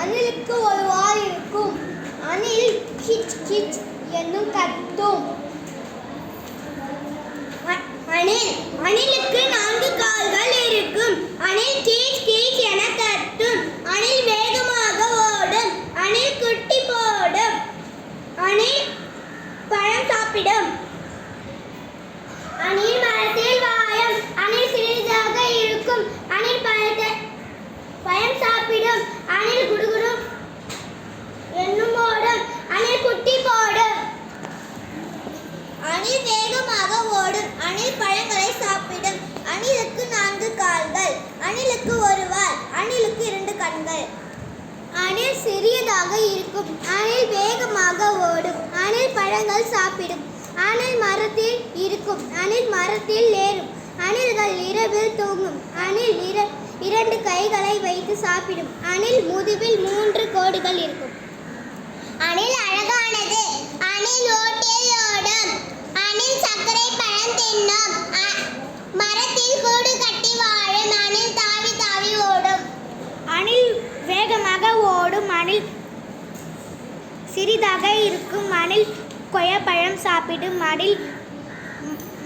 அணிலுக்கு ஒரு வால் இருக்கும். அணில் கிச் கிச் என்னும் கத்தும். அணிலுக்கு 4 கால்கள் இருக்கும். அணில் கீச் கீச் என கத்தும். அணில் வேகமாக ஓடும். அணில் குட்டி போடும். அணில் பழம் சாப்பிடும். அணில் மரத்தில் வாழும். அணில் சிறியதாக இருக்கும். அணில் பழம் சாப்பிடும். அணில் குடுகுடு என்னும் ஓடும். அணில் குட்டி போடும். அணில் வேகமாக ஓடும். அணில் பழங்களை சாப்பிடும். அணிலுக்கு 4 கால்கள். அணிலுக்கு ஒரு வால். அணிலுக்கு 2 கண்கள். அணில் சிறியதாக இருக்கும். அணில் வேகமாக ஓடும். அணில் பழங்கள் சாப்பிடும். அணில் மரத்தில் இருக்கும். அணில் மரத்தில் ஏறும். அணில்கள் இரவில் தூங்கும். அணில் 2 கைகளை வைத்து சாப்பிடும். அணில் முதுகில் 3 கோடுகள் இருக்கும். அணில் அழகானது. அணில் ஓட்டில் ஓடும். அணில் சர்க்கரை பழம் தின்னும். மரத்தில் கூடு கட்டி வாழும். அணில் தாவி தாவி ஓடும். அணில் வேகமாக ஓடும். அணில் சிறிதாக இருக்கும். அணில் கொய்யாப்பழம் சாப்பிடும். அணில்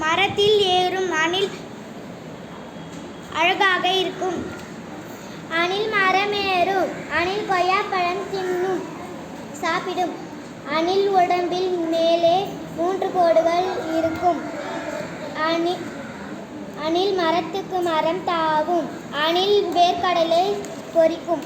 மரத்தில் ஏறும். அணில் அழகாக இருக்கும். அணில் மரம் ஏறும். அணில் கொய்யாப்பழம் தின்னும் சாப்பிடும். அணில் உடம்பில் மேலே 3 கோடுகள் இருக்கும். அணில் மரத்துக்கு மரம் தாவும். அணில் வேர்க்கடலை பொரிக்கும்.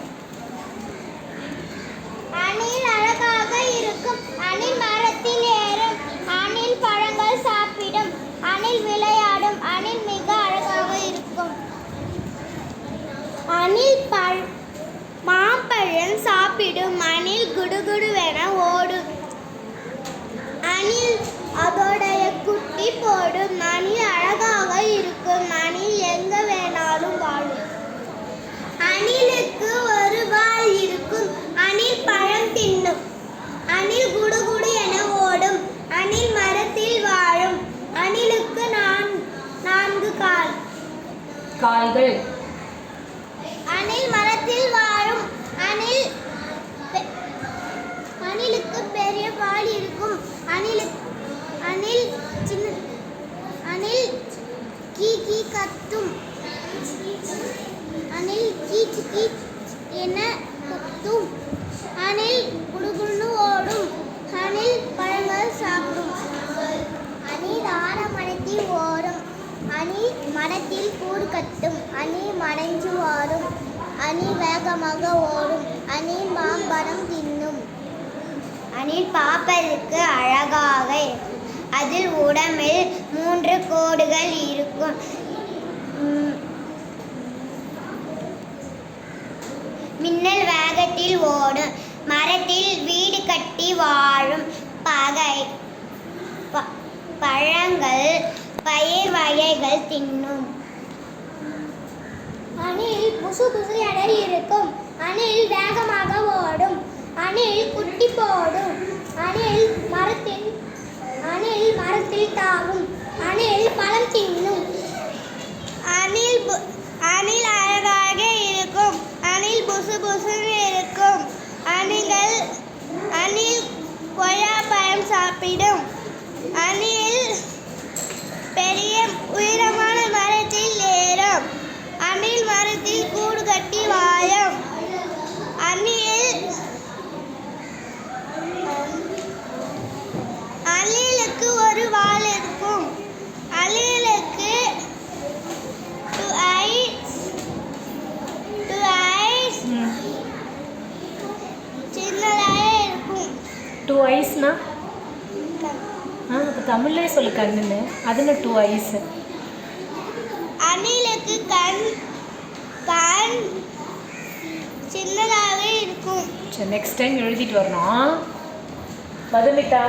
அணில் அழகாக இருக்கும். அணில் மரத்தில் ஏறும். அணில் பழங்கள் சாப்பிடும். அணில் விளையாடும். அணில் மிக அழகாக இருக்கும். அணில் மாம்பழம் சாப்பிடும். அணில் குடுகுடுவென ஓடும். அணில் அதோடைய குட்டி போடும். அணில் அழகாக இருக்கும். அணில் எங்க வேணாலும் வாழும். அணிலுக்கு ஒரு வால் இருக்கும். அணில் பழம் தின்னும். அணில் குடுகுடு என ஓடும். அணில் மரத்தில் வாழும். அணிலுக்கு 4 கால்கள். அணில் மரத்தில் வாழும். அணிலுக்கு பெரிய வால் இருக்கும். அணில் கீ கீ கத்தும். அணில் கீச் கீச் என கத்தும். அணில் குடுகுடு ஓடும். அணில் பழங்கள் சாப்பிடும். அணில் ஆலமரத்தில் ஓடும். அணில் மரத்தில் கூடு கட்டும். அணில் மறைஞ்சு ஓடும். அணில் வேகமாக ஓடும். அணில் மாம்பழம் தின்னும். அணில் பார்ப்பதற்கு அழகாக இருக்கும். அதில் உடம்பில் 3 கோடுகள் இருக்கும். மின்னல் வேகத்தில் ஓடும். மரத்தில் வீடு கட்டி வாழும். பழங்கள் பயிர் வகைகள் தின்னும். அணில் புசு புசு என இருக்கும். அணில் வேகமாக ஓடும். அணில் குட்டி போடும். அணில் மரத்தில் தாவும். அணில் பழம் தின்னும். அணில் அழகாக இருக்கும். அணில் புசு புசு இருக்கும். அணில் கொய்யாப்பழம் சாப்பிடும். அணில் பெரிய உயரமான மரத்தில் ஏறும். அணில் மரத்தில் கூடு கட்டி வாழும். அணிலுக்கு ஒரு வால் இருக்கும். அணிலுக்கு 2 eyes. சின்னதாக இருக்கும். 2 eyesனா தமிழ்லே சொல்லு. கண்ணுன்னு அதுல 2 eyes. அணிலுக்கு கண் சின்னதாக இருக்கும். சரி, நெக்ஸ்ட் டைம் எழுதிட்டு வரணும். மதுமிதா.